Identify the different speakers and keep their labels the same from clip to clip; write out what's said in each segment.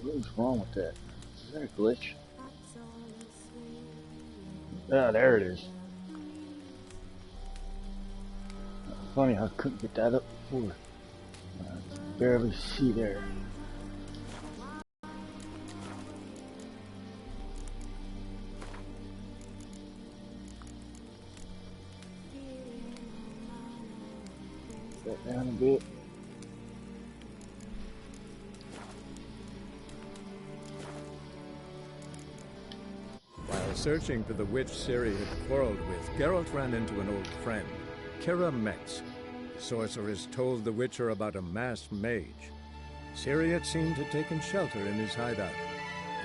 Speaker 1: What's wrong with that? Is that a glitch? Ah, there it is. Funny how I couldn't get that up before. I can barely see there. That down a bit.
Speaker 2: While searching for the witch Ciri had quarreled with, Geralt ran into an old friend, Kira Metz. The sorceress told the Witcher about a masked mage. Ciri, it seemed, had taken shelter in his hideout.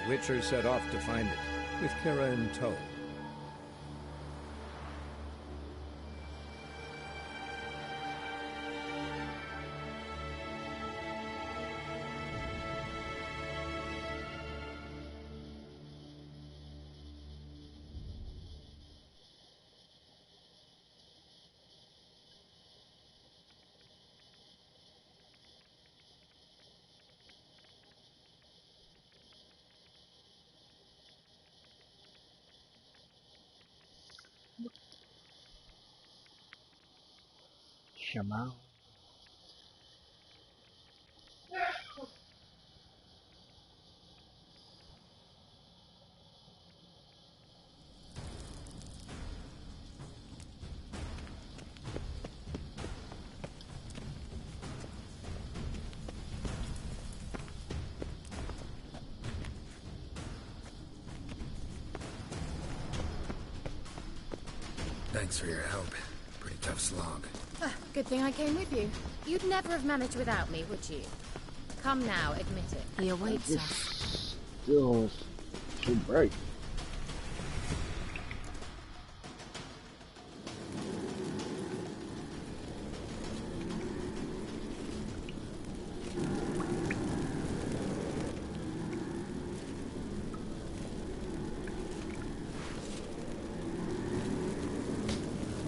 Speaker 2: The Witcher set off to find it, with Kira in tow.
Speaker 1: Shamal.
Speaker 3: Thanks for your help. Pretty tough slog.
Speaker 4: Good thing I came with you. You'd never have managed without me, would you? Come now, admit it. He awaits us.
Speaker 1: Still too bright.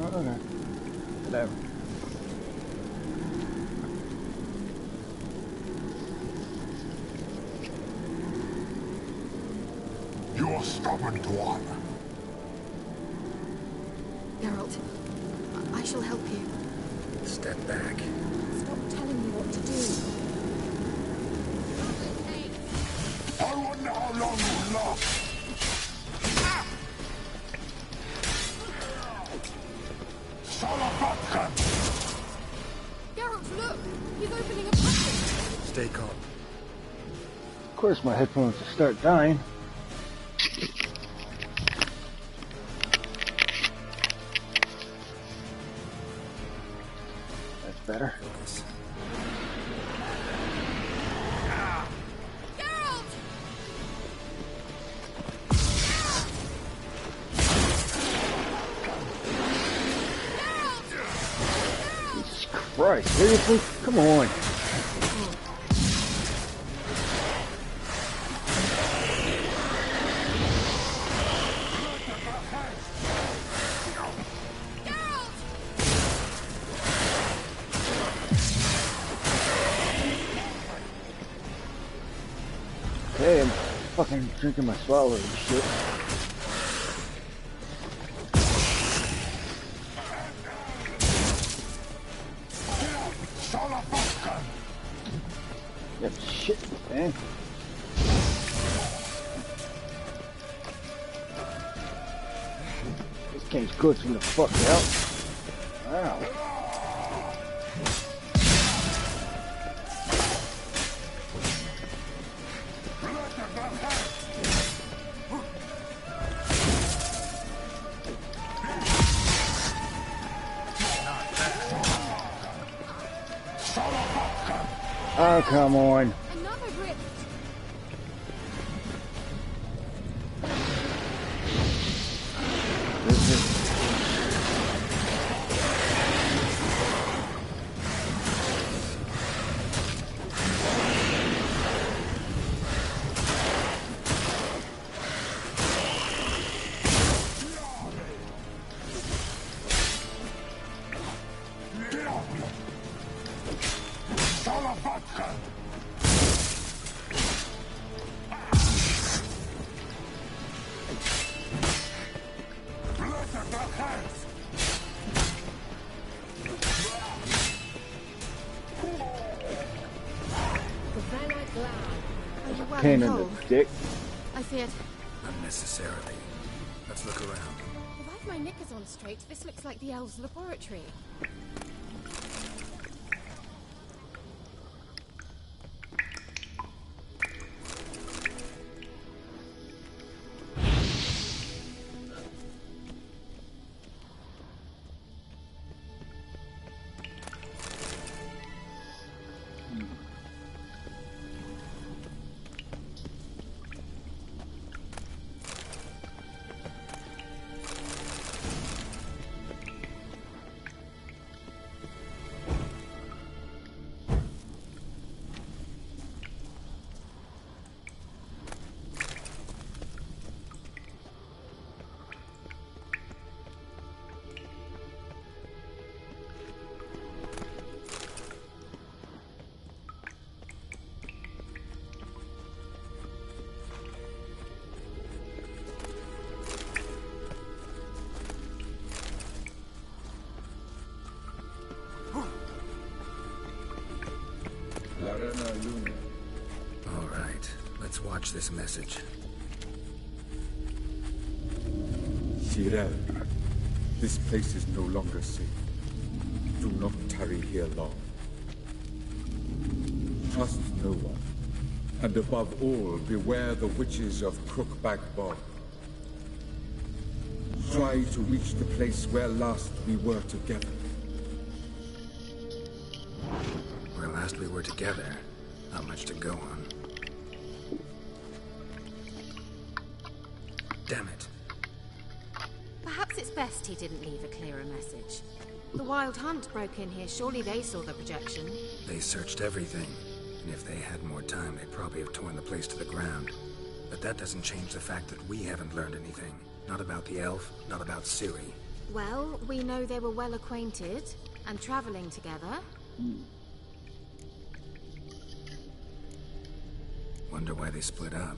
Speaker 1: Okay. Whatever.
Speaker 5: You're stubborn one.
Speaker 4: Geralt, I shall help you.
Speaker 3: Step back.
Speaker 4: Stop telling me what to do.
Speaker 5: I wonder how long you'll last.
Speaker 4: Geralt, look! He's opening a passage!
Speaker 3: Stay calm.
Speaker 1: Of course my headphones will start dying. That's better.
Speaker 3: Focus.
Speaker 4: Geralt!
Speaker 1: Jesus Christ, seriously? Come on. Hey, I'm fucking drinking my swallow and shit. That shit, man. This game's glitching the fuck out. Wow. Oh, come on.
Speaker 4: Another grip!
Speaker 1: This is...
Speaker 4: well
Speaker 1: pain
Speaker 4: and
Speaker 1: in
Speaker 4: whole.
Speaker 1: the dick.
Speaker 4: I feared.
Speaker 3: Unnecessarily. Let's look around.
Speaker 4: If I've my knickers on straight, this looks like the elves' laboratory.
Speaker 3: All right, let's watch this message.
Speaker 5: Tyrell, this place is no longer safe. Do not tarry here long. Trust no one. And above all, beware the witches of Crookback Bog. Try to reach the place where last we were together.
Speaker 3: Where last we were together. Not much to go on. Damn it.
Speaker 4: Perhaps it's best he didn't leave a clearer message. The Wild Hunt broke in here. Surely they saw the projection.
Speaker 3: They searched everything. And if they had more time, they'd probably have torn the place to the ground. But that doesn't change the fact that we haven't learned anything. Not about the elf, not about Ciri.
Speaker 4: Well, we know they were well acquainted and traveling together.
Speaker 3: Wonder why they split up.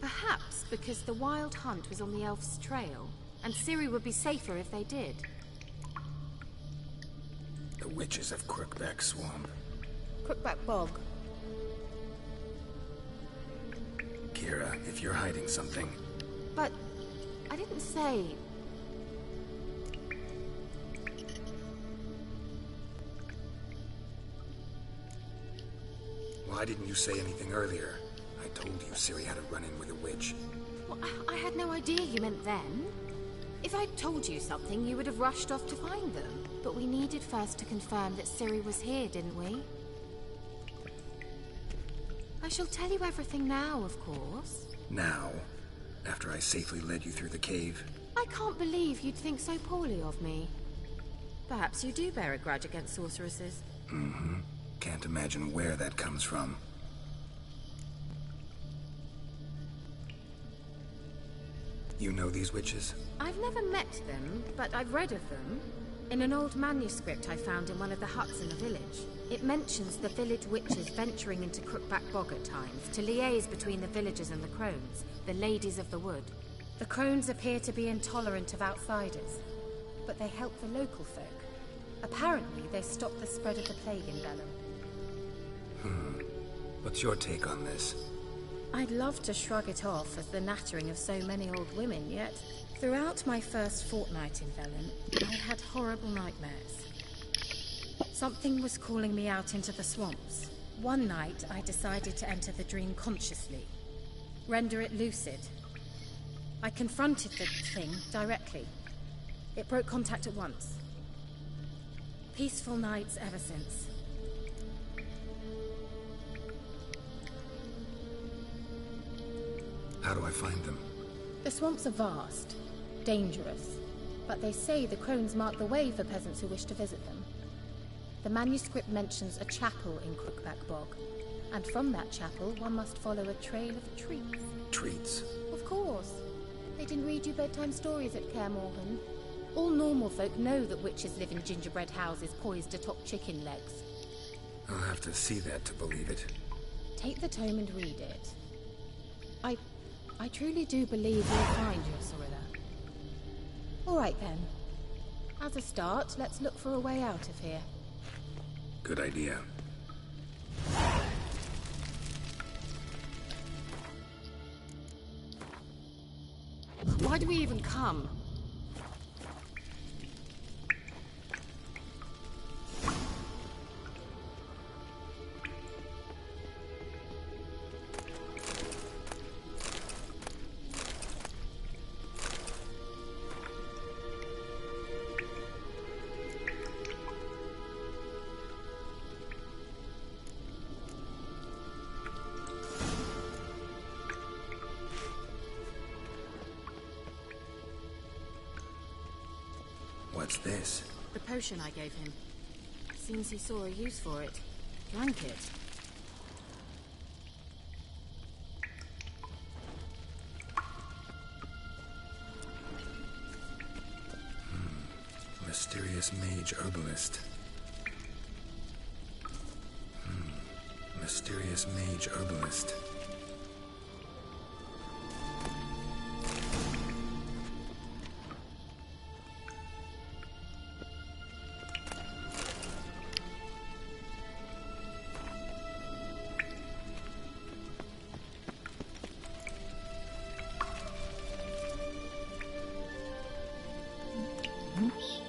Speaker 4: Perhaps because the Wild Hunt was on the elf's trail, and Ciri would be safer if they did.
Speaker 3: The witches of Crookback Swamp.
Speaker 4: Crookback Bog.
Speaker 3: Kira, if you're hiding something...
Speaker 4: But I didn't say...
Speaker 3: Why didn't you say anything earlier? I told you Ciri had a run-in with a witch.
Speaker 4: Well, I had no idea you meant then. If I'd told you something, you would have rushed off to find them. But we needed first to confirm that Ciri was here, didn't we? I shall tell you everything now, of course.
Speaker 3: Now? After I safely led you through the cave?
Speaker 4: I can't believe you'd think so poorly of me. Perhaps you do bear a grudge against sorceresses.
Speaker 3: Mm-hmm. Can't imagine where that comes from. You know these witches?
Speaker 4: I've never met them, but I've read of them. In an old manuscript I found in one of the huts in the village. It mentions the village witches venturing into Crookback Bog at times to liaise between the villagers and the crones, the ladies of the wood. The crones appear to be intolerant of outsiders, but they help the local folk. Apparently, they stop the spread of the plague in Vellum.
Speaker 3: What's your take on this?
Speaker 4: I'd love to shrug it off as the nattering of so many old women, yet throughout my first fortnight in Vellum, I had horrible nightmares. Something was calling me out into the swamps. One night, I decided to enter the dream consciously, render it lucid. I confronted the thing directly. It broke contact at once. Peaceful nights ever since.
Speaker 3: How do I find them?
Speaker 4: The swamps are vast, dangerous, but they say the crones mark the way for peasants who wish to visit them. The manuscript mentions a chapel in Crookback Bog, and from that chapel one must follow a trail of treats.
Speaker 3: Treats?
Speaker 4: Of course. They didn't read you bedtime stories at Kaer Morhen. All normal folk know that witches live in gingerbread houses poised atop chicken legs.
Speaker 3: I'll have to see that to believe it.
Speaker 4: Take the tome and read it. I truly do believe you'll find your Sorilla. All right then. As a start, let's look for a way out of here.
Speaker 3: Good idea.
Speaker 4: Why do we even come?
Speaker 3: What's this?
Speaker 4: The potion I gave him. Seems he saw a use for it. Drank it.
Speaker 3: Mysterious mage herbalist. Mysterious mage herbalist.
Speaker 1: Oops.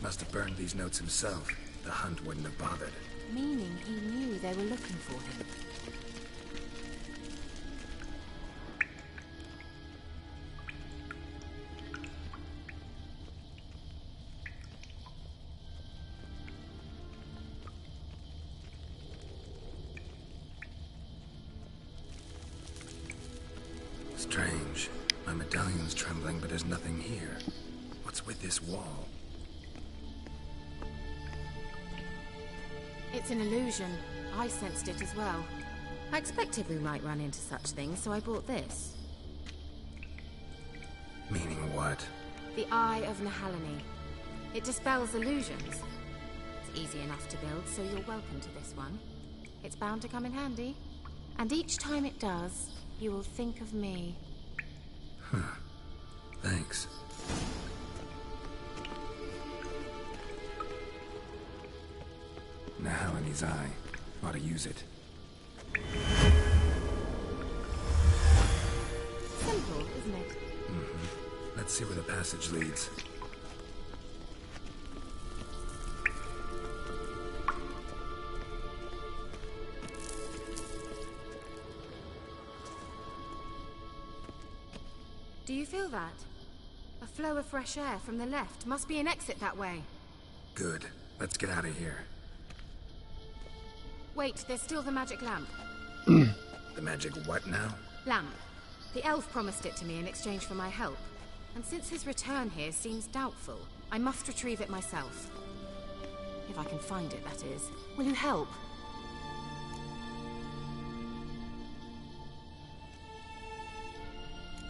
Speaker 3: Must have burned these notes himself. The hunt wouldn't have bothered.
Speaker 4: Meaning he knew they were looking for him.
Speaker 3: Strange. My medallion's trembling, but there's nothing here. What's with this wall?
Speaker 4: It's an illusion. I sensed it as well. I expected we might run into such things, so I bought this.
Speaker 3: Meaning what?
Speaker 4: The Eye of Nehaleni. It dispels illusions. It's easy enough to build, so you're welcome to this one. It's bound to come in handy. And each time it does, you will think of me.
Speaker 3: Huh. Thanks. Nehaleni's eye. Ought to use it.
Speaker 4: Simple, isn't it?
Speaker 3: Let's see where the passage leads.
Speaker 4: Do you feel that? A flow of fresh air from the left. Must be an exit that way.
Speaker 3: Good. Let's get out of here.
Speaker 4: Wait, there's still the magic lamp.
Speaker 3: The magic what now?
Speaker 4: Lamp. The elf promised it to me in exchange for my help. And since his return here seems doubtful, I must retrieve it myself. If I can find it, that is. Will you help?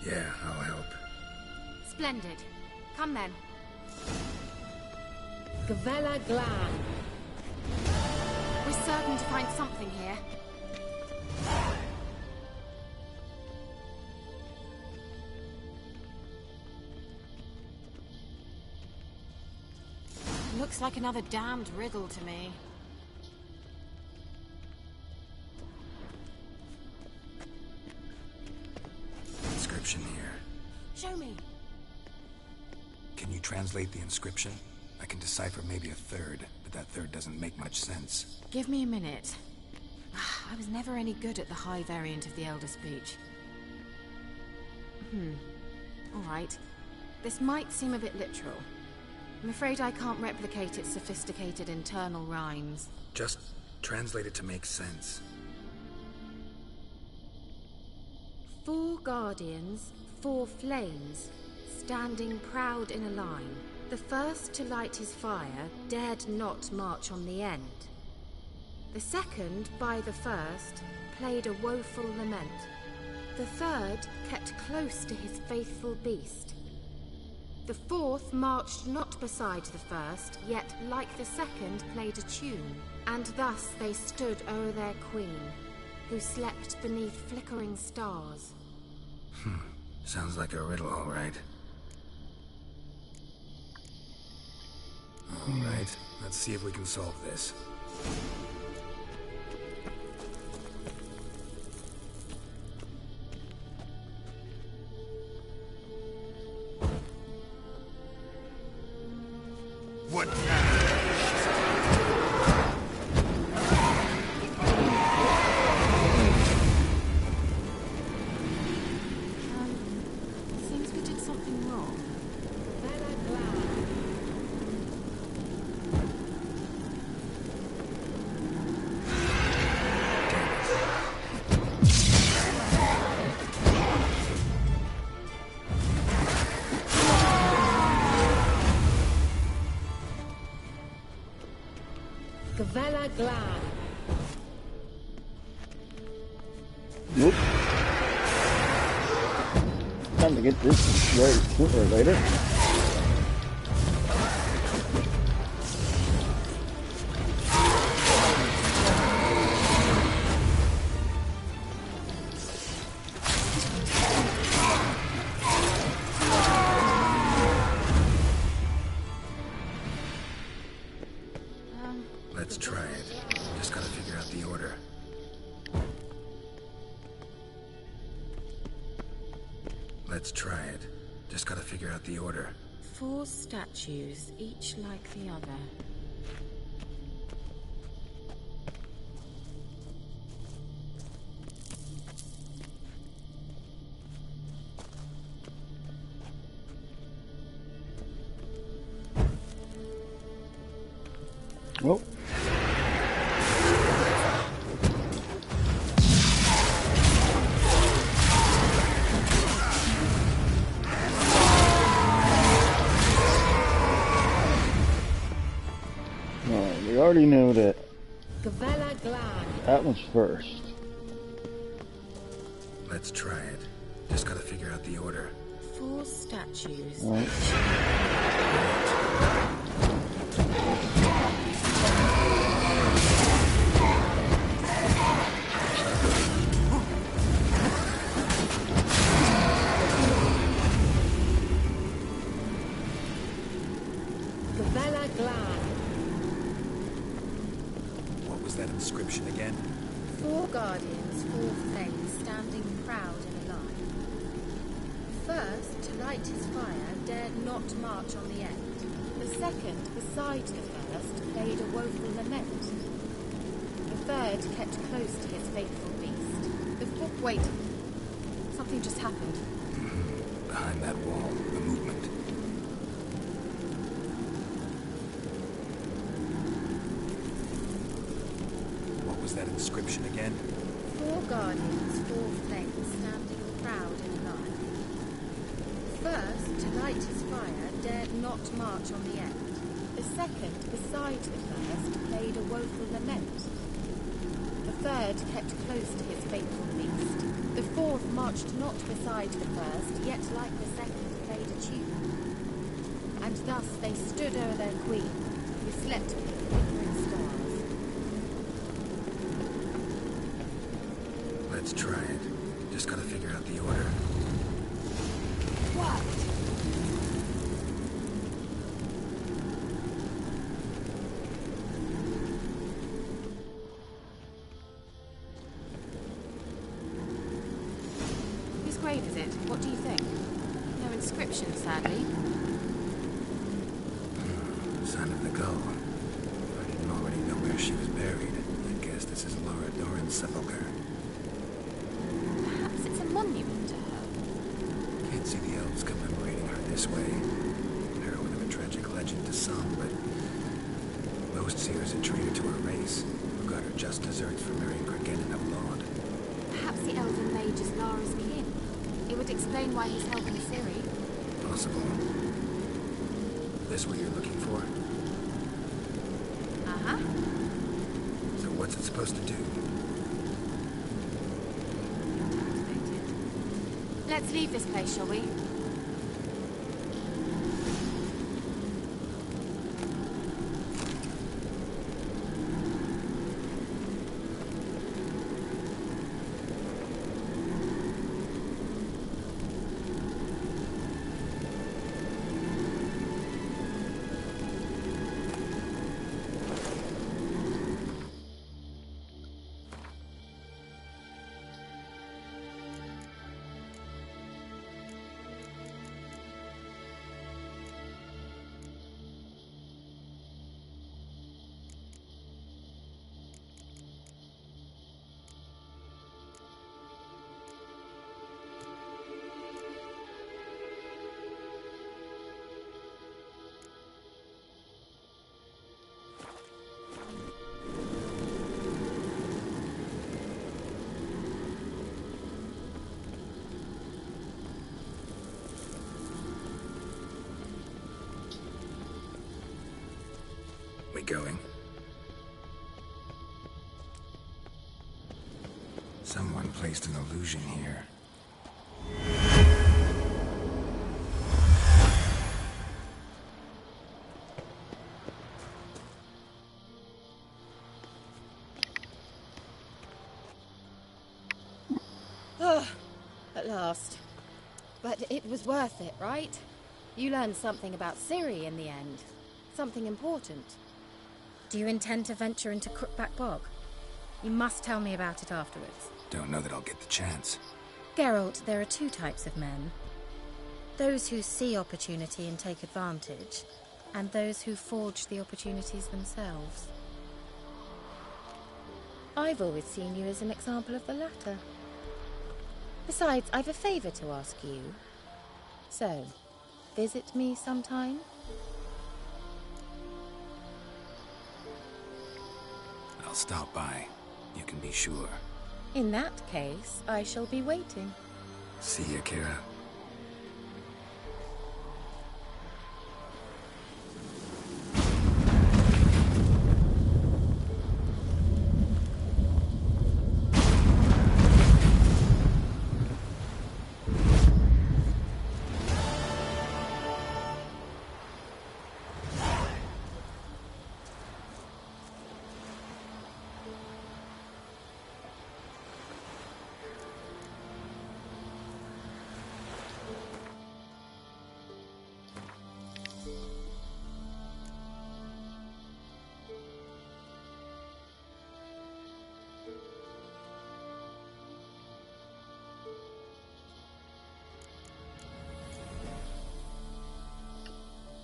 Speaker 3: Yeah, I'll help.
Speaker 4: Splendid. Come then.
Speaker 6: Gavella Glan.
Speaker 4: We're certain to find something here. Looks like another damned riddle to me.
Speaker 3: Inscription here.
Speaker 4: Show me.
Speaker 3: Can you translate the inscription? I can decipher maybe a third, but that third doesn't make much sense.
Speaker 4: Give me a minute. I was never any good at the high variant of the Elder Speech. Alright. This might seem a bit literal. I'm afraid I can't replicate its sophisticated internal rhymes.
Speaker 3: Just translate it to make sense.
Speaker 4: 4 guardians, 4 flames, standing proud in a line. The first to light his fire dared not march on the end. The second, by the first, played a woeful lament. The third kept close to his faithful beast. The fourth marched not beside the first, yet like the second played a tune. And thus they stood o'er their queen, who slept beneath flickering stars.
Speaker 3: Sounds like a riddle, all right. All right, let's see if we can solve this. What
Speaker 4: Seems we did something wrong.
Speaker 6: Gavella Glad.
Speaker 1: Nope. Time to get this right sooner or later.
Speaker 3: Let's try it. Just gotta figure out the order. Let's try it. Just gotta figure out the order.
Speaker 4: 4 statues, each like the other.
Speaker 1: Oh. We already knew that
Speaker 6: Gavella Glad.
Speaker 1: that one's first.
Speaker 3: Let's try it. Just gotta figure out the order.
Speaker 4: 4 statues.
Speaker 6: Gavella Glad.
Speaker 3: What was that inscription again?
Speaker 4: 4 guardians, 4 things, standing proud and alive. First, to light his fire, dared not march on the end. The second, beside the first, played a woeful lament. The third kept close to his faithful beast. The fourth... Wait. Something just happened.
Speaker 3: Behind that wall, the movement. What was that inscription again?
Speaker 4: 4 guardians, 4 things, standing proud and alive. First, to light his fire, dared not march on the end. The second, beside the first, played a woeful lament. The third kept close to his faithful beast. The fourth marched not beside the first, yet like the second played a tune. And thus they stood o'er their queen, who slept beneath flickering stars.
Speaker 3: Let's try it. Just gotta figure out the order.
Speaker 6: What?
Speaker 4: Whose grave is it? What do you think? No inscription, sadly.
Speaker 3: Sign of the gull. If I didn't already know where she was buried, I guess this is Laura Doran's sepulcher.
Speaker 4: Perhaps it's a monument to her.
Speaker 3: Can't see the elves commemorating her this way. Heroine of a tragic legend to some, but most see her as a traitor to her race, who got her just desserts for marrying Cregennan outlawed.
Speaker 4: Perhaps the elven mage is Lara's kin. It would explain why he's helping Ciri.
Speaker 3: Possible. This what you're looking for?
Speaker 4: Uh-huh.
Speaker 3: So what's it supposed to do?
Speaker 4: Let's leave this place, shall we?
Speaker 3: we going? Someone placed an illusion here.
Speaker 4: At last. But it was worth it, right? You learned something about Ciri in the end. Something important. Do you intend to venture into Crookback Bog? You must tell me about it afterwards.
Speaker 3: Don't know that I'll get the chance.
Speaker 4: Geralt, there are two types of men. Those who see opportunity and take advantage, and those who forge the opportunities themselves. I've always seen you as an example of the latter. Besides, I've a favor to ask you. So, visit me sometime?
Speaker 3: I'll stop by. You can be sure.
Speaker 4: In that case, I shall be waiting.
Speaker 3: See ya, Kira.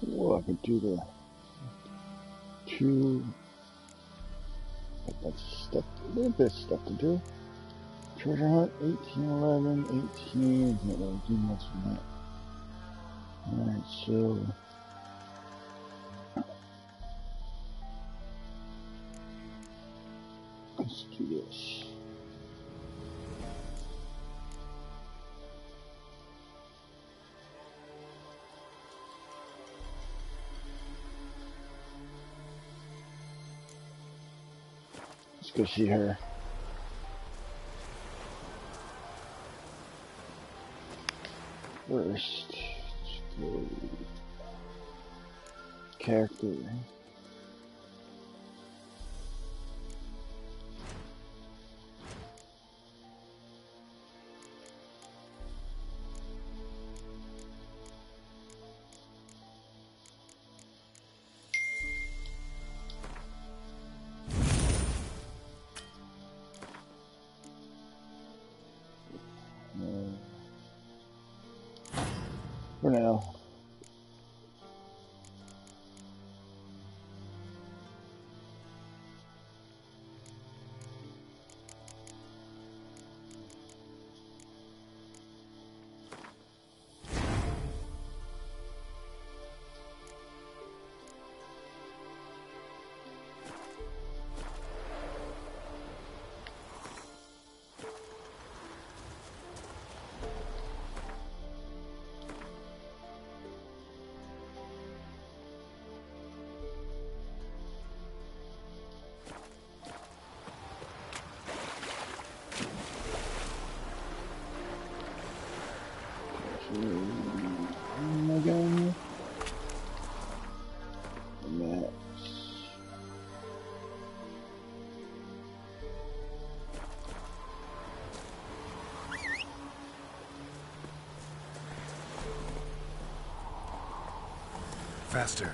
Speaker 1: Well, I could do the two. That's stuff, a little bit of stuff to do. Treasure hunt 1811, 18. Can't really do much from that. Alright, so. Let's do this. Let's go see her. First, let's go character. For now. Again. Max.
Speaker 3: Faster.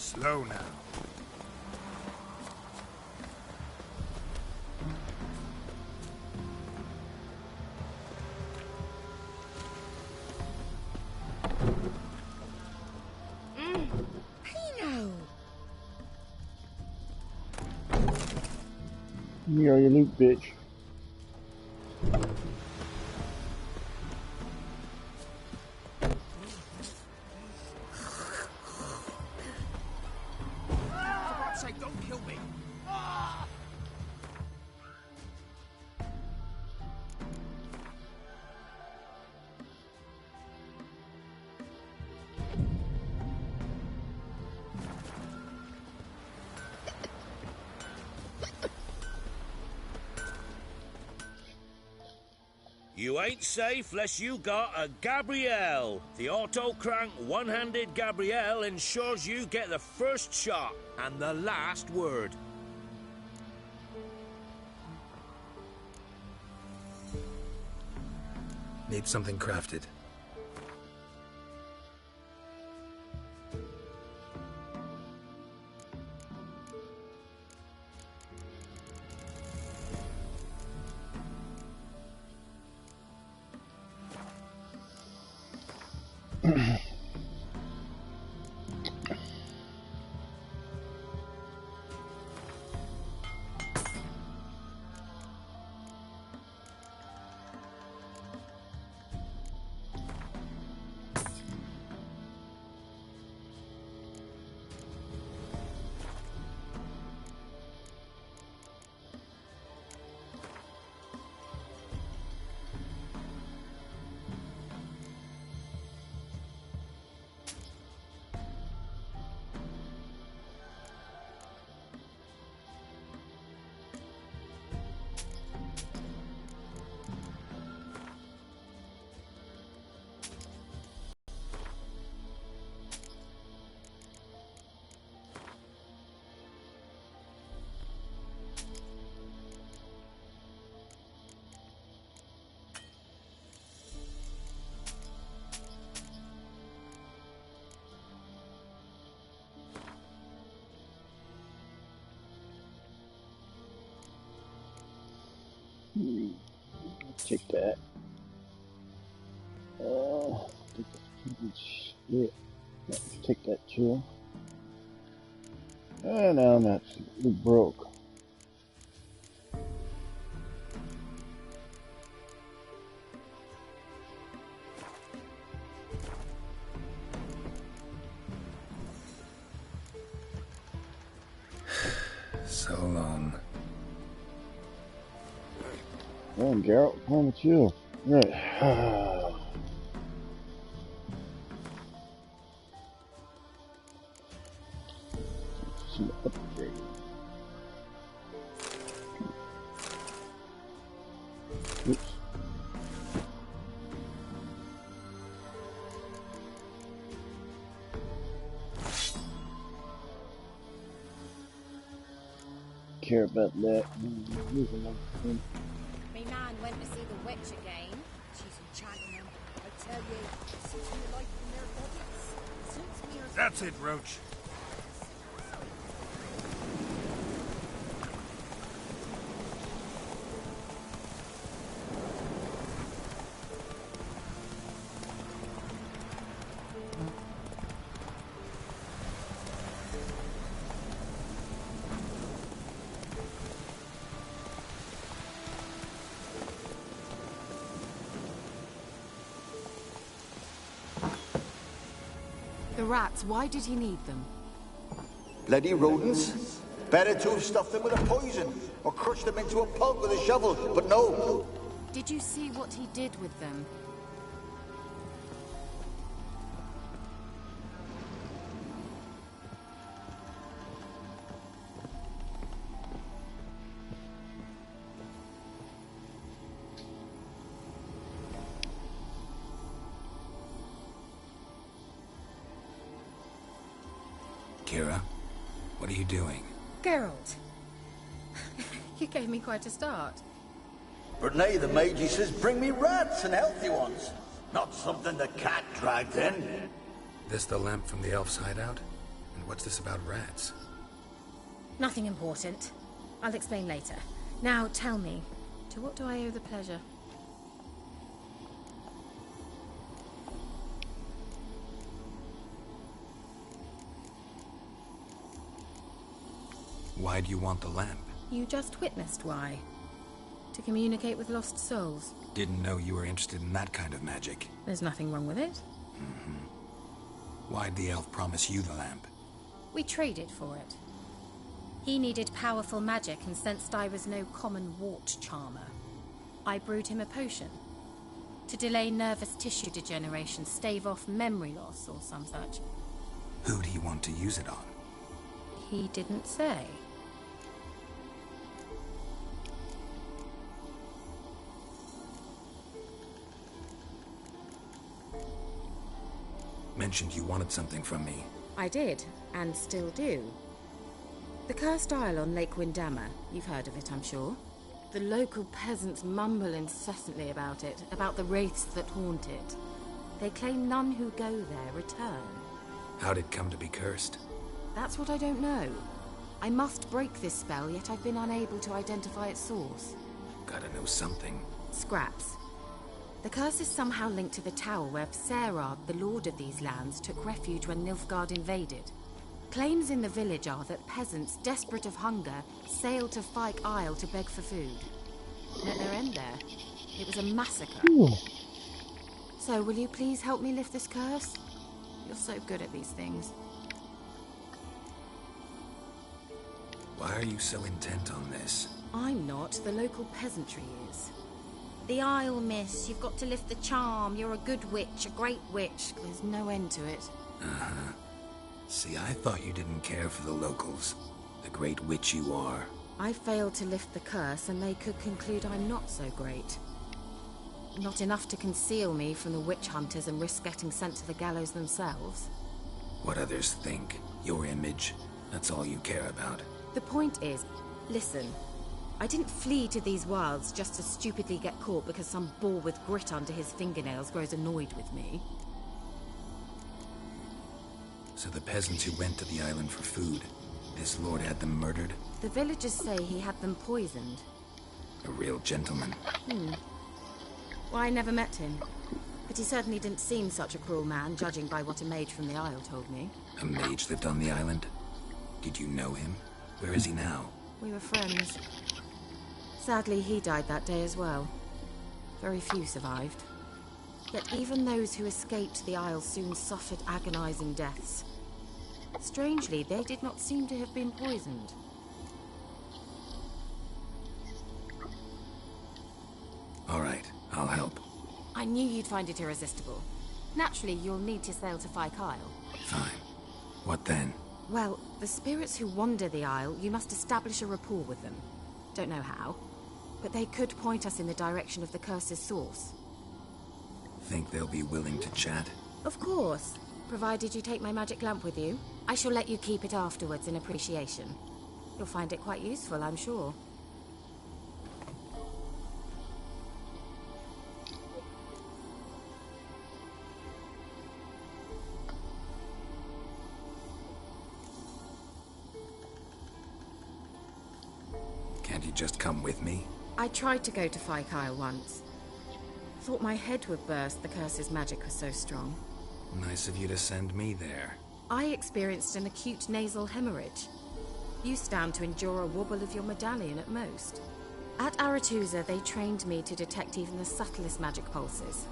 Speaker 3: Slow now.
Speaker 4: Pino!
Speaker 1: You are your loot, bitch.
Speaker 3: For God's sake, don't kill me.
Speaker 7: You ain't safe less you got a Gabrielle. The auto-crank one-handed Gabrielle ensures you get the first shot and the last word.
Speaker 3: Need something crafted.
Speaker 1: Take that. Shit. Take that too. And now I'm absolutely broke.
Speaker 3: So long.
Speaker 1: Damn, Geralt, what's wrong with you? Right. Some upgrade. Oops. Care about that.
Speaker 4: Me man went to see the witch again. She's enchanting him. I tell you, suits me like in their bodies. Suits me or
Speaker 3: That's it, Roach.
Speaker 8: The rats, why did he need them?
Speaker 9: Bloody rodents. Better to have stuffed them with a poison, or crushed them into a pulp with a shovel, but no.
Speaker 8: Did you see what he did with them?
Speaker 3: Kira, what are you doing?
Speaker 4: Geralt. You gave me quite a start.
Speaker 9: But nay, the mage, he says, bring me rats and healthy ones. Not something the cat dragged in.
Speaker 3: This the lamp from the elf's hideout? And what's this about rats?
Speaker 4: Nothing important. I'll explain later. Now tell me, to what do I owe the pleasure?
Speaker 3: Why do you want the lamp?
Speaker 4: You just witnessed why. To communicate with lost souls.
Speaker 3: Didn't know you were interested in that kind of magic.
Speaker 4: There's nothing wrong with it.
Speaker 3: Why'd the elf promise you the lamp?
Speaker 4: We traded for it. He needed powerful magic and sensed I was no common wart charmer. I brewed him a potion. To delay nervous tissue degeneration, stave off memory loss or some such.
Speaker 3: Who'd he want to use it on?
Speaker 4: He didn't say.
Speaker 3: Mentioned you wanted something from me.
Speaker 4: I did, and still do. The cursed isle on Lake Windammer. You've heard of it, I'm sure. The local peasants mumble incessantly about it, about the wraiths that haunt it. They claim none who go there return.
Speaker 3: How'd it come to be cursed?
Speaker 4: That's what I don't know. I must break this spell, yet I've been unable to identify its source.
Speaker 3: Gotta know something.
Speaker 4: Scraps. The curse is somehow linked to the tower where Serad, the lord of these lands, took refuge when Nilfgaard invaded. Claims in the village are that peasants, desperate of hunger, sailed to Fyke Isle to beg for food. Met their end there. It was a massacre.
Speaker 1: Ooh.
Speaker 4: So, will you please help me lift this curse? You're so good at these things.
Speaker 3: Why are you so intent on this?
Speaker 4: I'm not. The local peasantry is. The Isle, miss. You've got to lift the charm. You're a good witch, a great witch. There's no end to it.
Speaker 3: Uh-huh. See, I thought you didn't care for the locals. The great witch you are.
Speaker 4: I failed to lift the curse, and they could conclude I'm not so great. Not enough to conceal me from the witch hunters and risk getting sent to the gallows themselves.
Speaker 3: What others think. Your image. That's all you care about.
Speaker 4: The point is, listen. I didn't flee to these wilds just to stupidly get caught because some boar with grit under his fingernails grows annoyed with me.
Speaker 3: So the peasants who went to the island for food, this lord had them murdered?
Speaker 4: The villagers say he had them poisoned.
Speaker 3: A real gentleman.
Speaker 4: Well, I never met him. But he certainly didn't seem such a cruel man, judging by what a mage from the Isle told me.
Speaker 3: A mage lived on the island? Did you know him? Where is he now?
Speaker 4: We were friends. Sadly, he died that day as well. Very few survived. Yet even those who escaped the Isle soon suffered agonizing deaths. Strangely, they did not seem to have been poisoned.
Speaker 3: All right, I'll help.
Speaker 4: I knew you'd find it irresistible. Naturally, you'll need to sail to Fyke Isle.
Speaker 3: Fine. What then?
Speaker 4: Well, the spirits who wander the Isle, you must establish a rapport with them. Don't know how, but they could point us in the direction of the curse's source.
Speaker 3: Think they'll be willing to chat?
Speaker 4: Of course, provided you take my magic lamp with you. I shall let you keep it afterwards in appreciation. You'll find it quite useful, I'm sure.
Speaker 3: Can't you just come with me?
Speaker 4: I tried to go to Fyke Isle once. Thought my head would burst, the curse's magic was so strong.
Speaker 3: Nice of you to send me there.
Speaker 4: I experienced an acute nasal hemorrhage. You stand to endure a wobble of your medallion at most. At Aretusa, they trained me to detect even the subtlest magic pulses.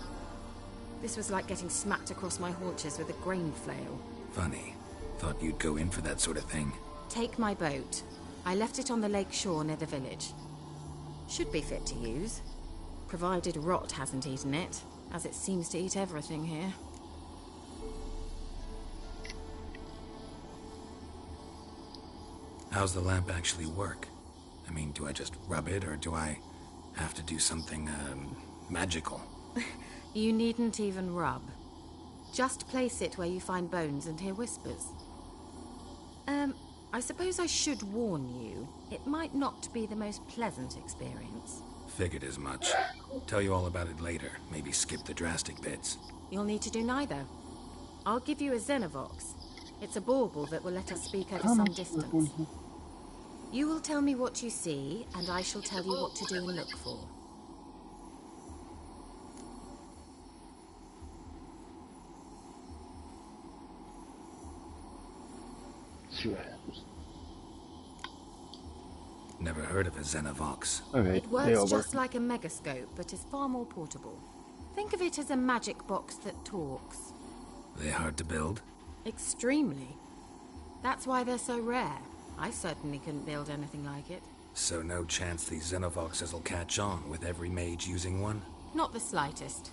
Speaker 4: This was like getting smacked across my haunches with a grain flail.
Speaker 3: Funny. Thought you'd go in for that sort of thing.
Speaker 4: Take my boat. I left it on the lake shore near the village. Should be fit to use. Provided rot hasn't eaten it, as it seems to eat everything here.
Speaker 3: How's the lamp actually work? I mean, do I just rub it, or do I have to do something, magical?
Speaker 4: You needn't even rub. Just place it where you find bones and hear whispers. I suppose I should warn you. It might not be the most pleasant experience.
Speaker 3: Figured as much. Tell you all about it later. Maybe skip the drastic bits.
Speaker 4: You'll need to do neither. I'll give you a Xenovox. It's a bauble that will let us speak over some distance. You will tell me what you see, and I shall tell you what to do and look for.
Speaker 1: See what happens.
Speaker 3: Never heard of a Xenovox.
Speaker 1: Okay,
Speaker 4: It works just like a megascope, but is far more portable. Think of it as a magic box that talks.
Speaker 3: They hard to build?
Speaker 4: Extremely. That's why they're so rare. I certainly couldn't build anything like it.
Speaker 3: So no chance these Xenovoxes will catch on with every mage using one?
Speaker 4: Not the slightest.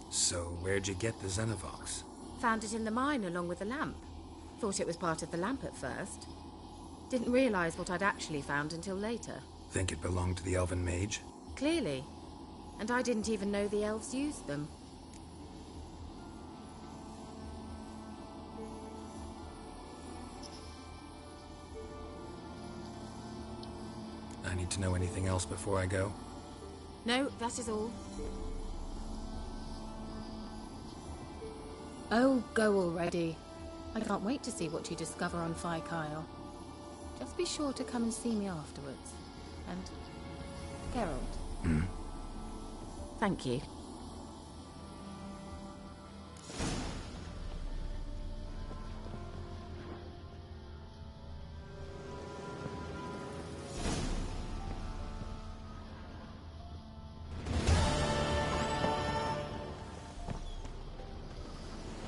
Speaker 3: So where'd you get the Xenovox?
Speaker 4: Found it in the mine along with the lamp. Thought it was part of the lamp at first. Didn't realize what I'd actually found until later.
Speaker 3: Think it belonged to the elven mage?
Speaker 4: Clearly. And I didn't even know the elves used them.
Speaker 3: I need to know anything else before I go?
Speaker 4: No, that is all. Oh, go already. I can't wait to see what you discover on Phi Kyle. Just be sure to come and see me afterwards. And Geralt. Thank you.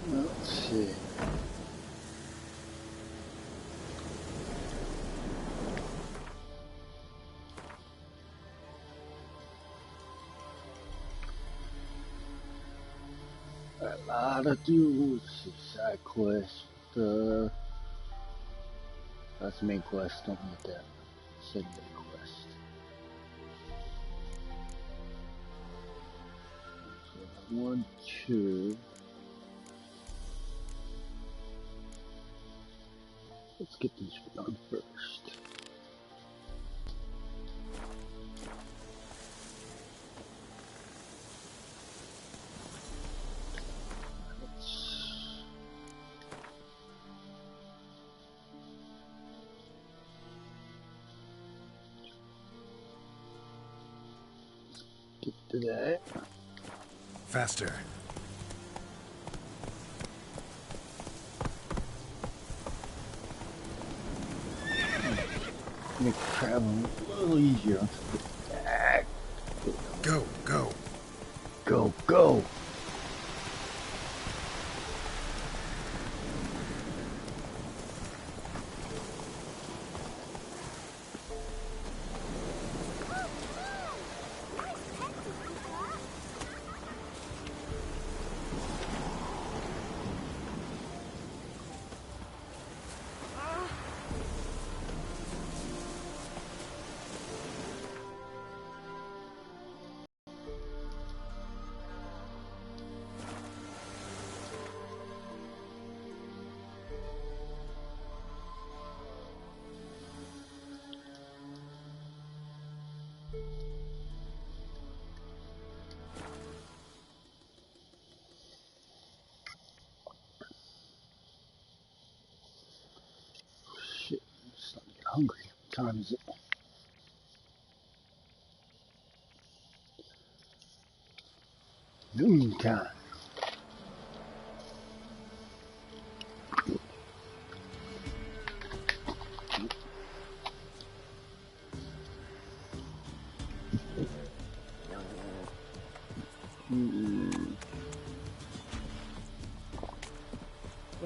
Speaker 1: Let's see. A lot to do. Side quest. That's the main quest. Don't need that. Secondary quest. So 1, 2. Let's get these done first. Get to that.
Speaker 3: Faster.
Speaker 1: Make traveling a little easier.
Speaker 3: Go, go.
Speaker 1: Go, go. Shit, I'm starting to get hungry. What time is it? Noon time.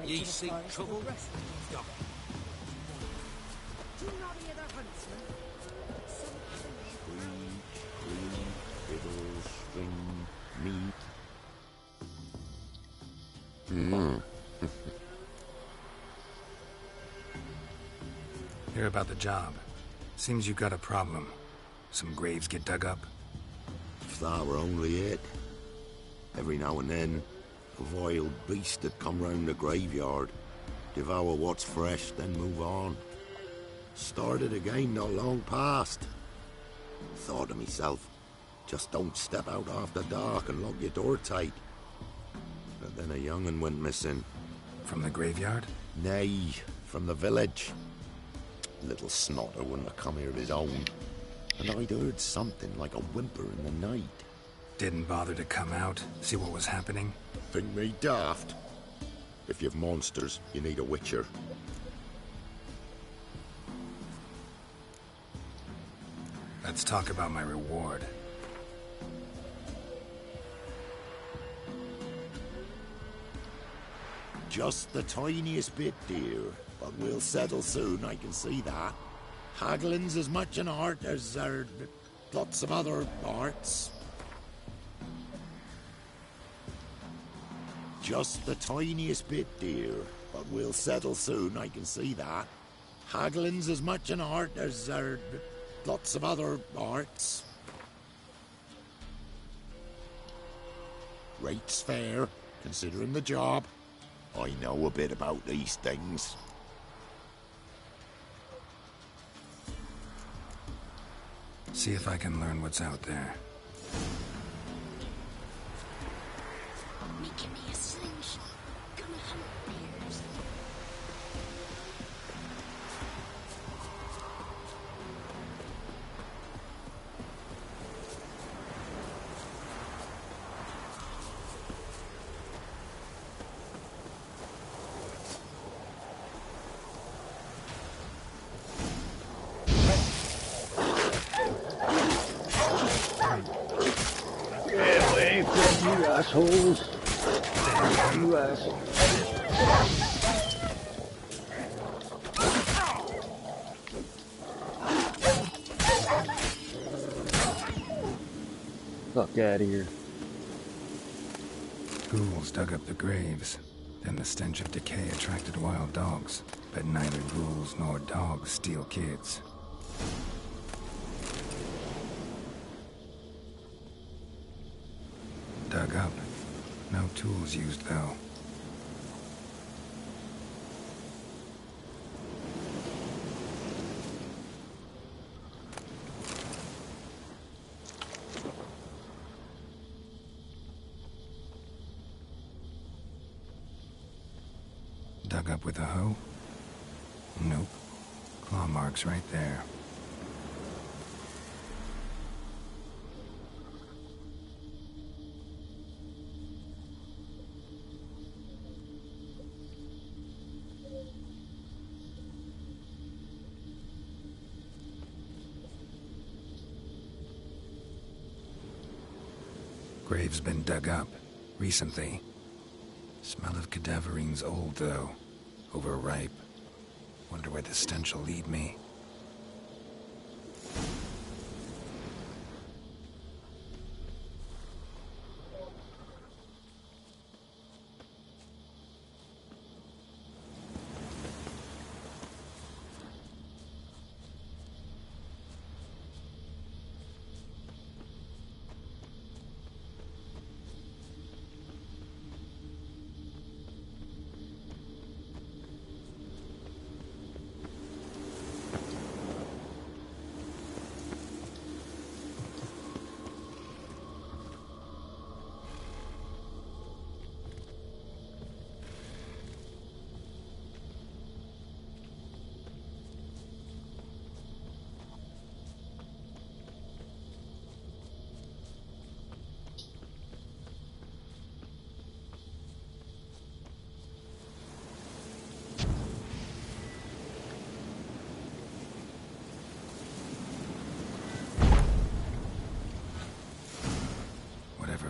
Speaker 7: Ye seek trouble? Stop.
Speaker 3: Hear about the job. Seems you got a problem. Some graves get dug up.
Speaker 10: If that were only it. Every now and then, a vile beast that come round the graveyard, devour what's fresh, then move on. Started again not long past. thought to myself, just don't step out after dark and lock your door tight. But then a young'un went missing.
Speaker 3: From the graveyard?
Speaker 10: Nay, from the village. Little snotter wouldn't have come here of his own. And I'd heard something like a whimper in the night.
Speaker 3: Didn't bother to come out, see what was happening?
Speaker 10: Think me daft. If you've monsters, you need a witcher.
Speaker 3: Let's talk about my reward.
Speaker 10: Just the tiniest bit, dear. But we'll settle soon, I can see that. Haggling's as much an art as lots of other arts. Just the tiniest bit, dear. But we'll settle soon, I can see that. Haggling's as much an art as lots of other arts. Rate's fair, considering the job. I know a bit about these things.
Speaker 3: See if I can learn what's out there.
Speaker 11: Making me a slingshot. Gonna hunt bears.
Speaker 1: Get away from you assholes. You assholes. Fuck out of here.
Speaker 3: Ghouls dug up the graves. Then the stench of decay attracted wild dogs. But neither ghouls nor dogs steal kids. Dug up. No tools used, though. Dug up with a hoe? Nope. Claw marks right there. Grave's been dug up. Recently. Smell of cadaverine's old, though. Overripe. Wonder where the stench will lead me.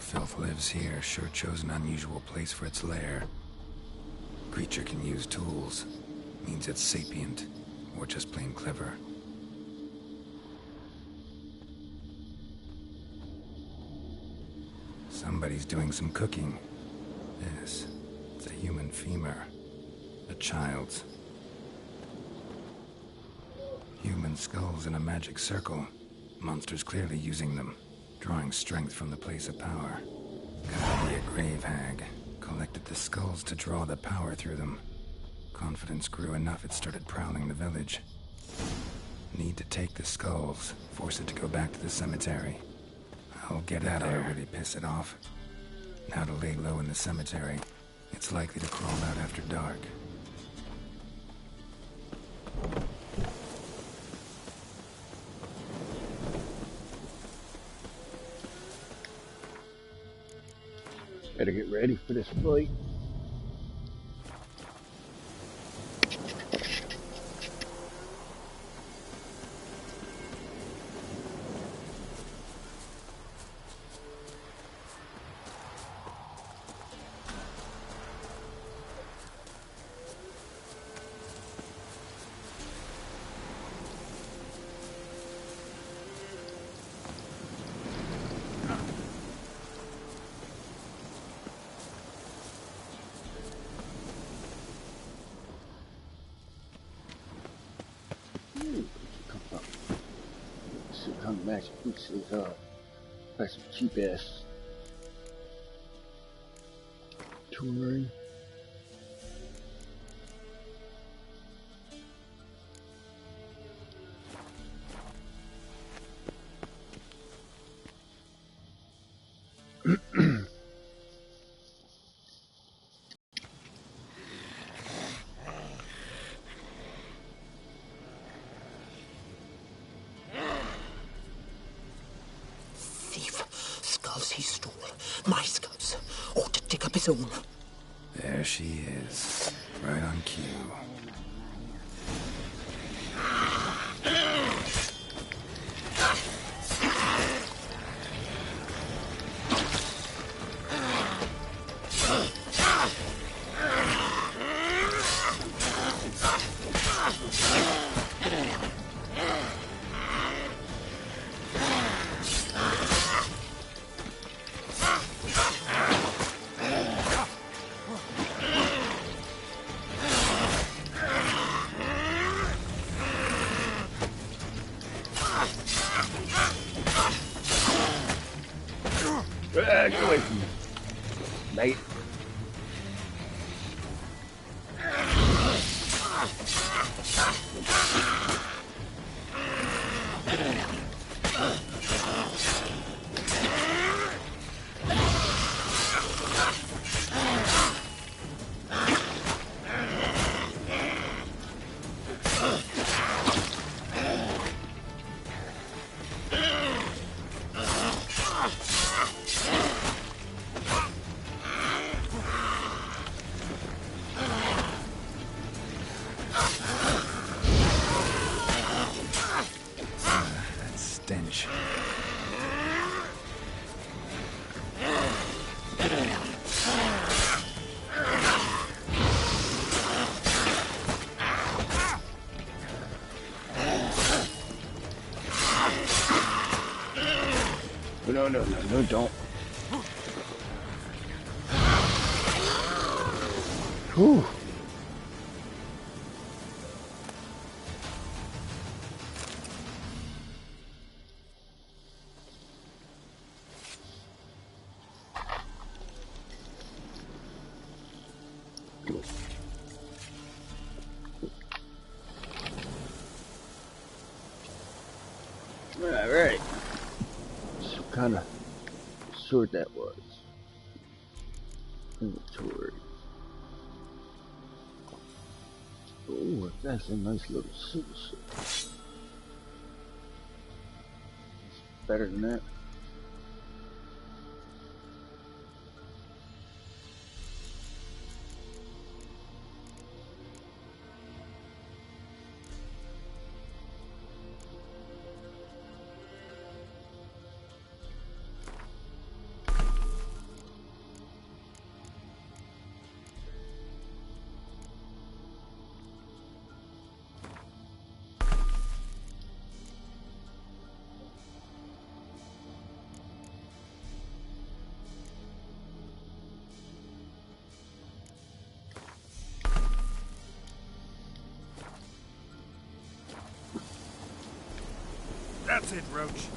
Speaker 3: Filth lives here, sure chose an unusual place for its lair. Creature can use tools. Means it's sapient, or just plain clever. Somebody's doing some cooking. Yes, it's a human femur. A child's. Human skulls in a magic circle. Monsters clearly using them. Drawing strength from the place of power. Gotta be a grave hag. Collected the skulls to draw the power through them. Confidence grew enough it started prowling the village. Need to take the skulls, force it to go back to the cemetery. I'll get out there, really piss it off. Now to lay low in the cemetery. It's likely to crawl out after dark.
Speaker 1: Better get ready for this fight. Magic boots is buy some cheap ass jewelry.
Speaker 10: He stole my skulls. Ought to dig up his own.
Speaker 3: There she is, right on cue.
Speaker 1: Get away from me, mate. No, don't. Whew. All right. So kind of sword that was. Inventory. Oh, that's a nice little silver sword. It's better than that.
Speaker 7: That's it, Roach.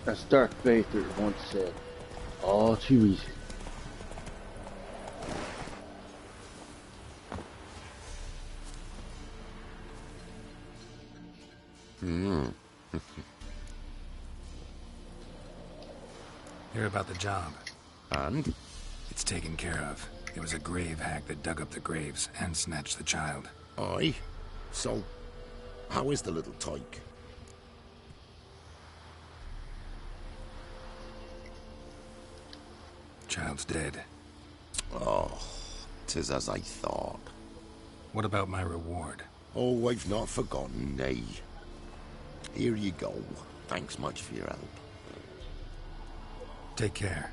Speaker 1: As Darth Vader once said, all too easy.
Speaker 3: Hear about the job.
Speaker 10: And?
Speaker 3: It's taken care of. It was a grave hack that dug up the graves and snatched the child.
Speaker 10: Aye. So, how is the little tyke?
Speaker 3: Child's dead.
Speaker 10: Oh, 'tis as I thought.
Speaker 3: What about my reward?
Speaker 10: Oh, I've not forgotten, nay. Here you go. Thanks much for your help.
Speaker 3: Take care.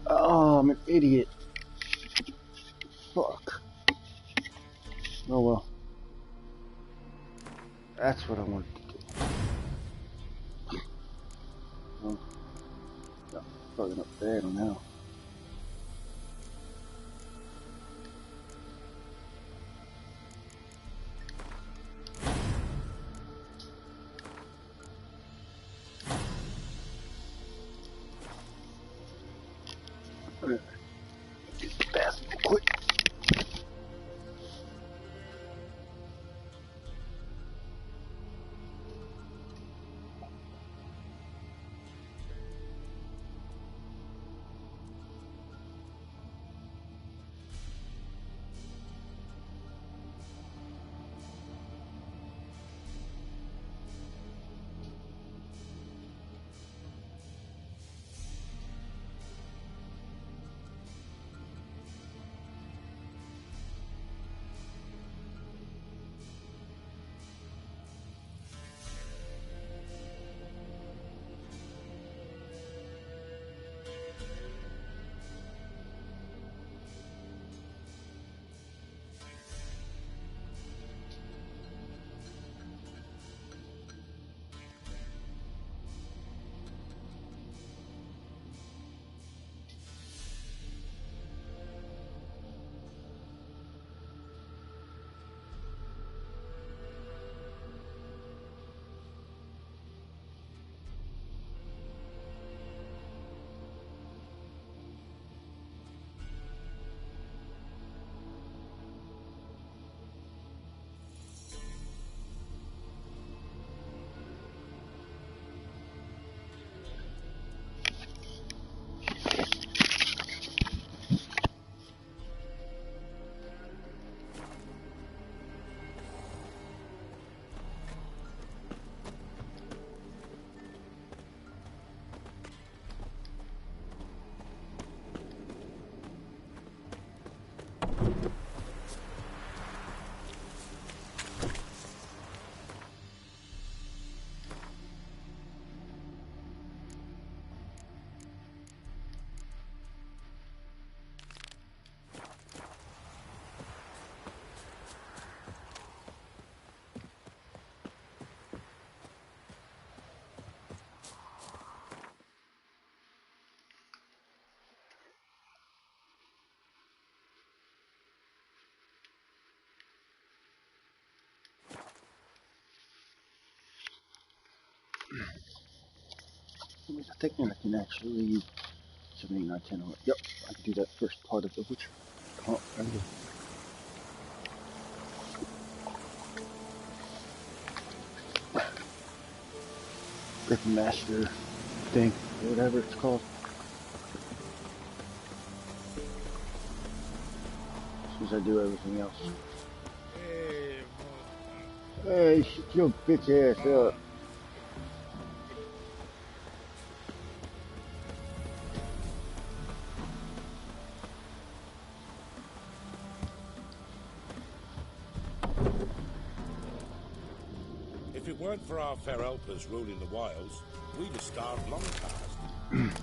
Speaker 1: Oh, I'm an idiot. Fuck. Oh well. That's what I wanted to do. Oh, no, probably not there now. Bastard, quick. I think I can actually 7, 8, 9, 10, 11. Yep, I can do that first part of the Witcher. Oh, and the Master thing, or whatever it's called. As soon as I do everything else. Hey, shut your bitch ass up.
Speaker 12: weren't for our fair helpers ruling the wilds, we'd have starved long past.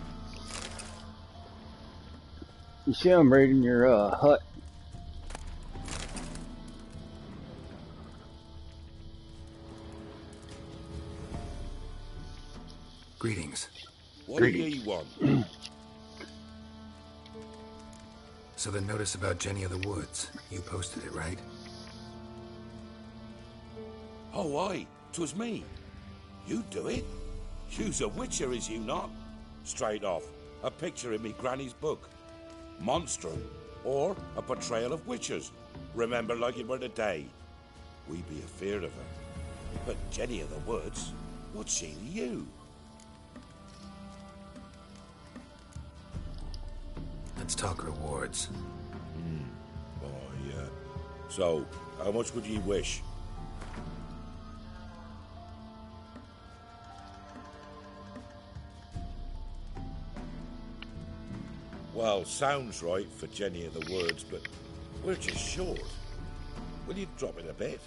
Speaker 1: You see I'm raiding your hut.
Speaker 3: Greetings.
Speaker 12: What do ye want?
Speaker 3: So the notice about Jenny of the Woods, you posted it, right?
Speaker 12: Oh, aye, 'twas me. You do it? You's a witcher, is you not? Straight off, a picture in me granny's book. Monstrum, or a portrayal of witchers. Remember like it were today. We be afeard of her. But Jenny of the Woods, what's she to you?
Speaker 3: Let's talk rewards.
Speaker 12: Oh, yeah. So, how much would ye wish? Well, sounds right for Jenny of the Woods, but we're just short. Will you drop it a bit?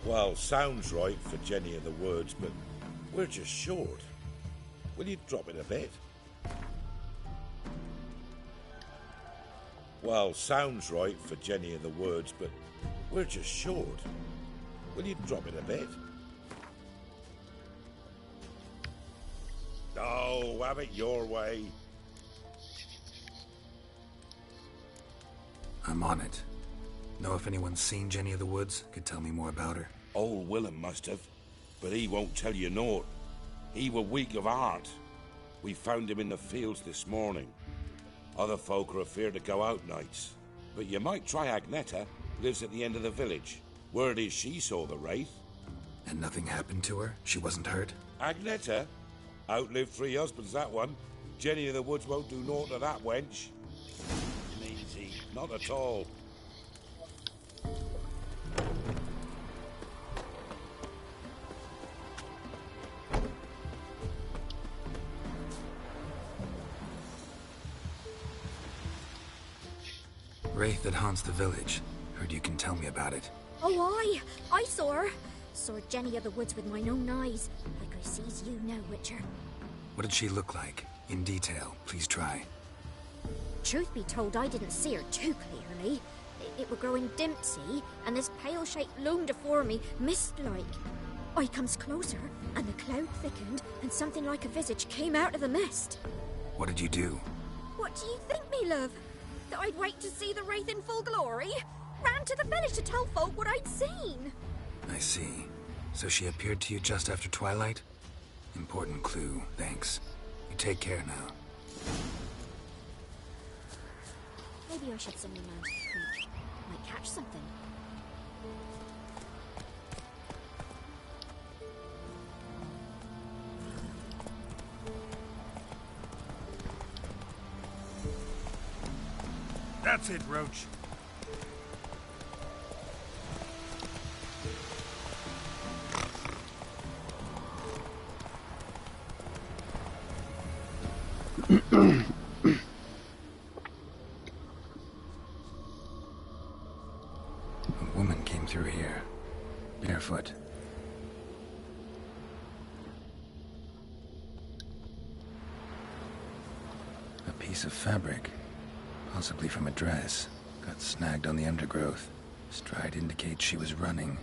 Speaker 12: Well, sounds right for Jenny of the Woods, but we're just short. Will you drop it a bit? Well, sounds right for Jenny of the Woods, but we're just short. Will you drop it a bit? Oh, have it your way.
Speaker 3: I'm on it. Know if anyone's seen Jenny of the Woods? Could tell me more about her.
Speaker 12: Old Willem must have, but he won't tell you naught. He were weak of heart. We found him in the fields this morning. Other folk are afeard to go out nights. But you might try Agneta, lives at the end of the village. Word is she saw the wraith.
Speaker 3: And nothing happened to her? She wasn't hurt?
Speaker 12: Agneta? Outlived 3 husbands, that one. Jenny of the Woods won't do naught to that wench. Easy, not at all.
Speaker 3: Wraith that haunts the village. Heard you can tell me about it.
Speaker 11: Oh, I saw her. Saw Jenny of the Woods with mine own eyes, like I sees you now, Witcher.
Speaker 3: What did she look like? In detail, please try.
Speaker 11: Truth be told, I didn't see her too clearly. It were growing dim, see, and this pale shape loomed afore me, mist-like. I comes closer, and the cloud thickened, and something like a visage came out of the mist.
Speaker 3: What did you do?
Speaker 11: What do you think, me love? That I'd wait to see the wraith in full glory? Ran to the village to tell folk what I'd seen.
Speaker 3: I see. So she appeared to you just after twilight? Important clue, thanks. You take care now.
Speaker 11: Maybe I should send him out to the creek. Might catch something.
Speaker 13: That's it, Roach.
Speaker 3: A woman came through here, barefoot. A piece of fabric, possibly from a dress, got snagged on the undergrowth. Stride indicates she was running.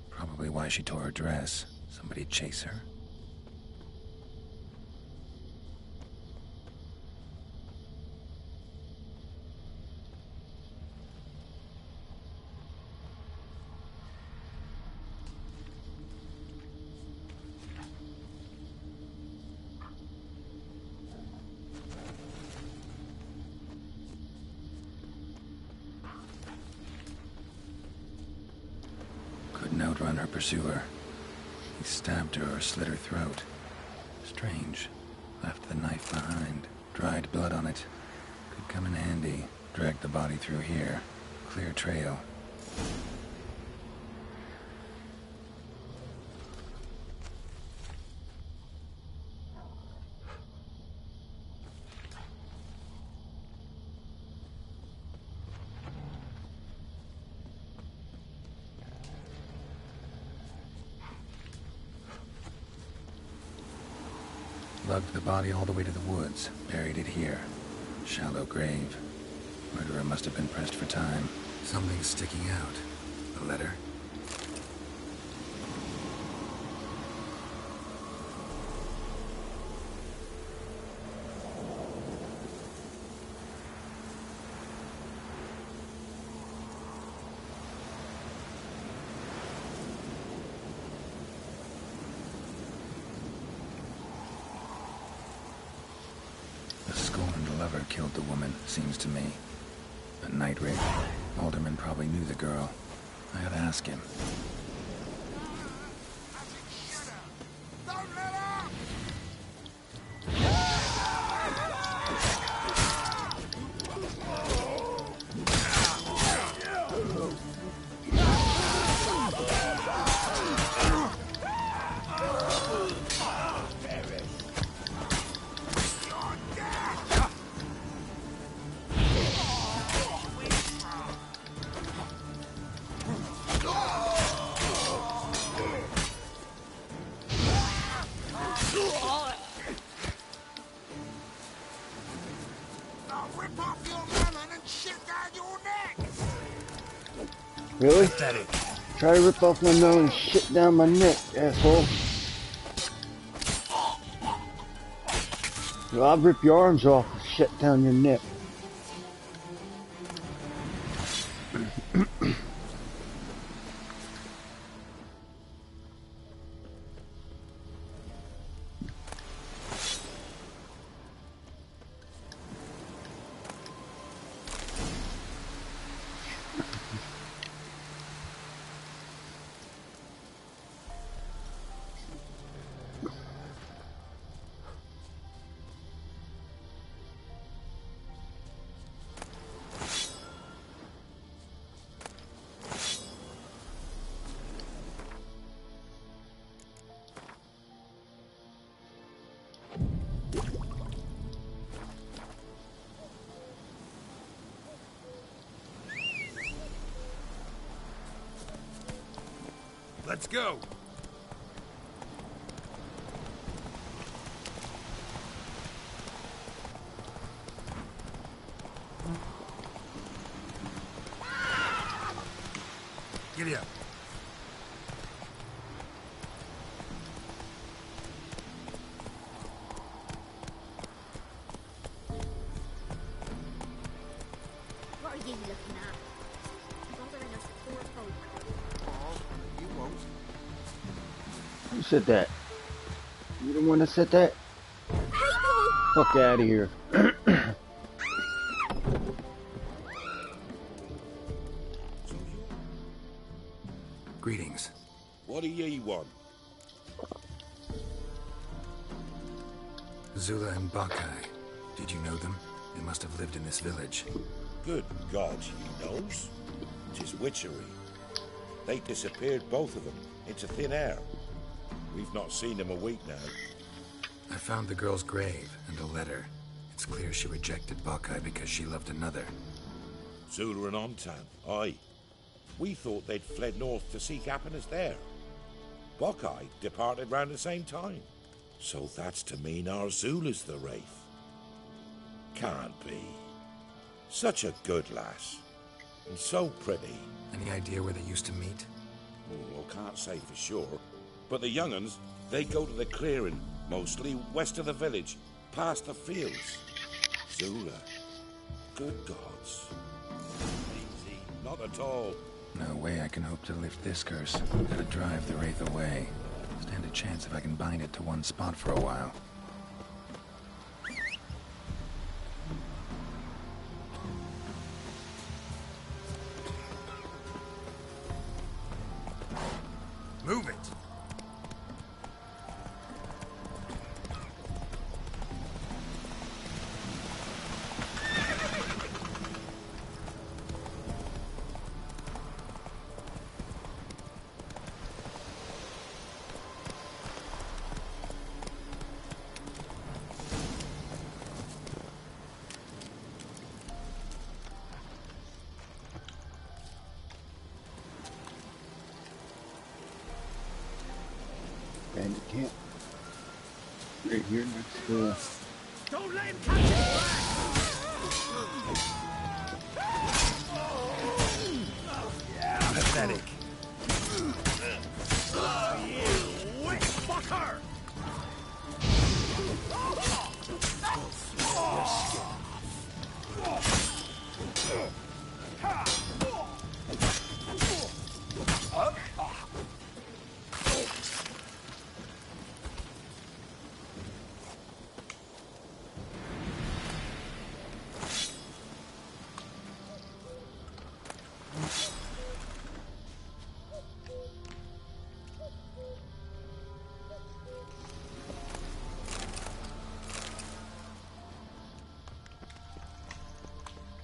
Speaker 3: Probably why she tore her dress. Somebody chase her? Couldn't outrun her pursuer. He stabbed her or slit her throat. Strange. Left the knife behind. Dried blood on it. Could come in handy. Dragged the body through here. Clear trail. lugged the body all the way to the woods, buried it here. Shallow grave. Murderer must have been pressed for time. Something's sticking out. A letter? Killed the woman, seems to me. A night rape. Alderman probably knew the girl. I ought to ask him.
Speaker 1: Really? Try to rip off my melon and shit down my neck, asshole. Well, I'll rip your arms off and shit down your neck.
Speaker 12: Let's go. Giddy up.
Speaker 11: What are you looking at? Bothering us poor folk.
Speaker 10: Oh, you won't.
Speaker 1: Who said that? You the one that said that? Fuck out of here.
Speaker 3: Greetings.
Speaker 12: What do ye want?
Speaker 3: Zula and Bakai. Did you know them? They must have lived in this village.
Speaker 12: Good God, he knows. 'Tis witchery. They disappeared, both of them, into thin air. We've not seen them a week now.
Speaker 3: I found the girl's grave and a letter. It's clear she rejected Bakai because she loved another.
Speaker 12: Zula and Ontan, aye. We thought they'd fled north to seek happiness there. Bakai departed round the same time. So that's to mean our Zula's the wraith. Can't be. Such a good lass. And so pretty.
Speaker 3: Any idea where they used to meet?
Speaker 12: Well, can't say for sure. But the young'uns, they go to the clearing, mostly west of the village, past the fields. Zula. Good gods. Easy. Not at all.
Speaker 3: No way I can hope to lift this curse. Gotta drive the wraith away. Stand a chance if I can bind it to one spot for a while.
Speaker 12: Move it!
Speaker 1: Right here next to...
Speaker 7: Don't let him catch his breath!
Speaker 3: Pathetic.
Speaker 7: You witch fucker!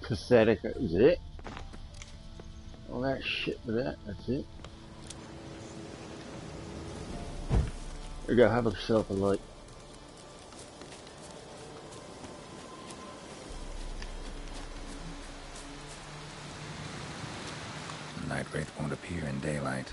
Speaker 1: Pathetic, is it? All that shit for that, that's it. You gotta have yourself a light.
Speaker 3: Night wraith won't appear in daylight.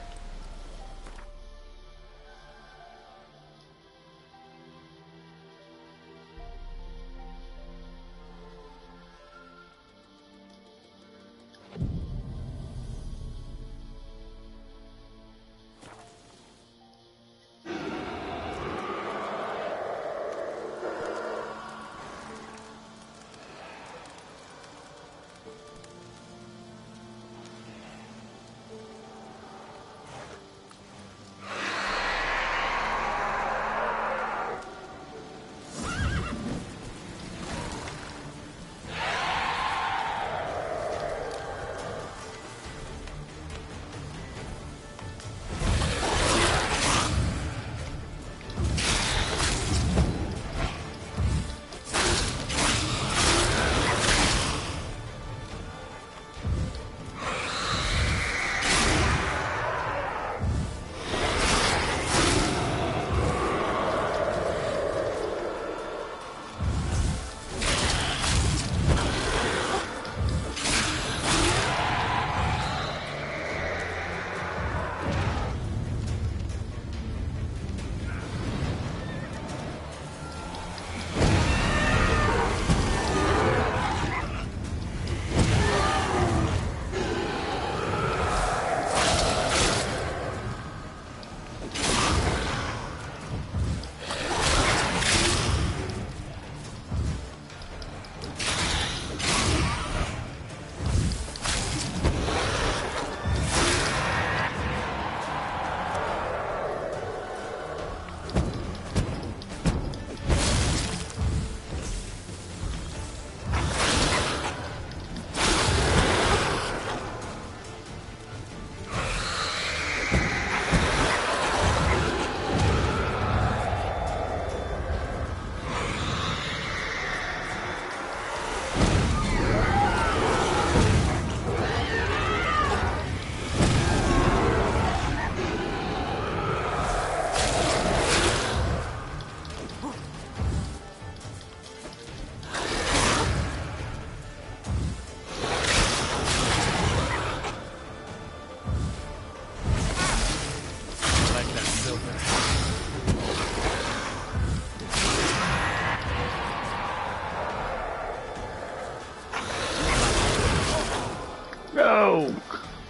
Speaker 1: No!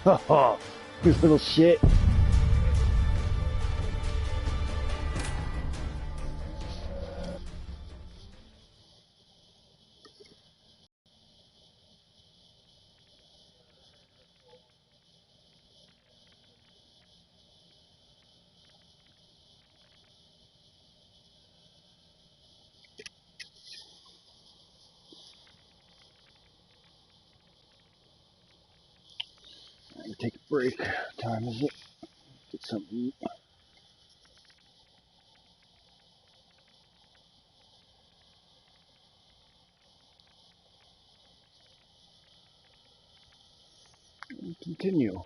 Speaker 1: Haha, this little shit. Take a break. What time is it? Get something to eat. And continue.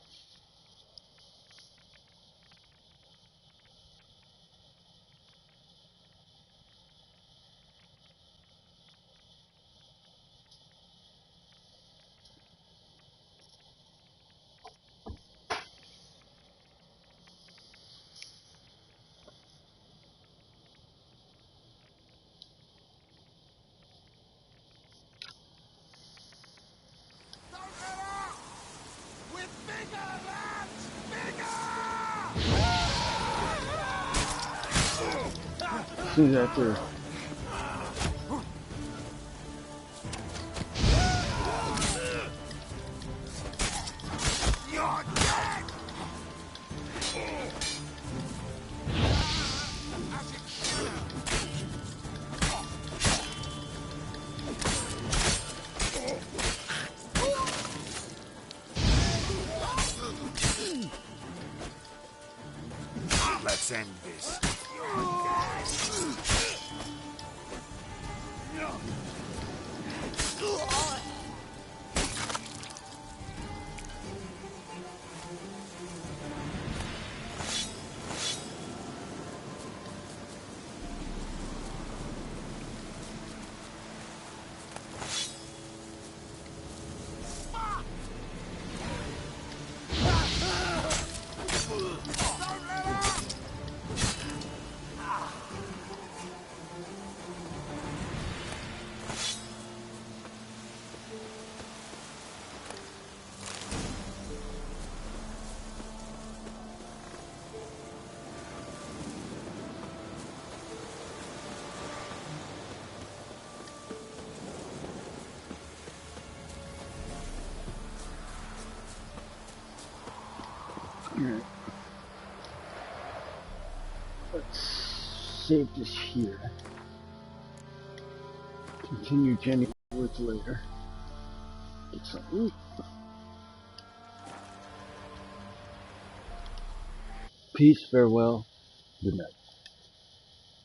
Speaker 1: See that there.
Speaker 10: Let's end this.
Speaker 1: Alright. Let's save this here. Continue Jenny words later. Get some eat. Peace, farewell, good night.